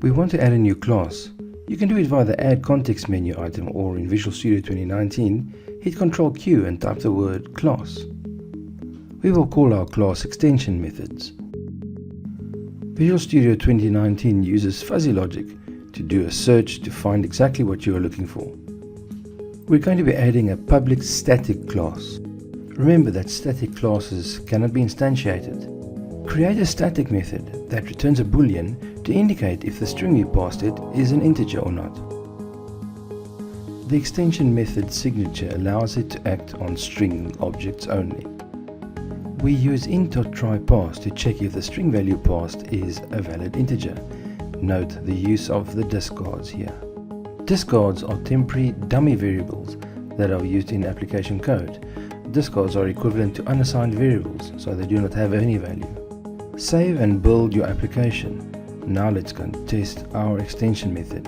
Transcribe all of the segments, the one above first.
We want to add a new class. You can do it via the Add Context menu item, or in Visual Studio 2019, hit Ctrl Q and type the word class. We will call our class extension methods. Visual Studio 2019 uses fuzzy logic to do a search to find exactly what you are looking for. We're going to be adding a public static class. Remember that static classes cannot be instantiated. Create a static method that returns a boolean to indicate if the string you passed it is an integer or not. The extension method signature allows it to act on string objects only. We use int.tryParse to check if the string value passed is a valid integer. Note the use of the discards here. Discards are temporary dummy variables that are used in application code. Discards are equivalent to unassigned variables, so they do not have any value. Save and build your application. Now let's go and test our extension method.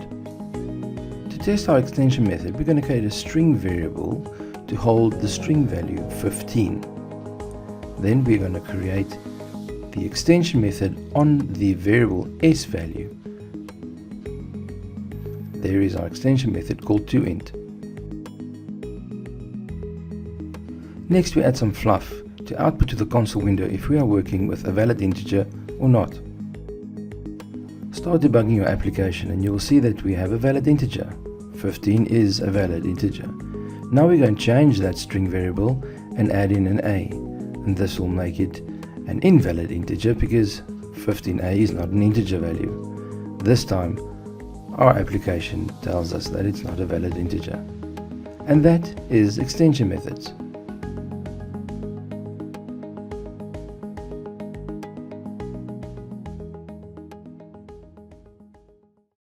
To test our extension method, we're going to create a string variable to hold the string value 15. Then we're going to create the extension method on the variable s value. There is our extension method called toInt. Next we add some fluff to output to the console window if we are working with a valid integer or not. Start debugging your application and you will see that we have a valid integer. 15 is a valid integer. Now we're going to change that string variable and add in an a, and this will make it an invalid integer because 15a is not an integer value. This time our application tells us that it's not a valid integer. And that is extension methods.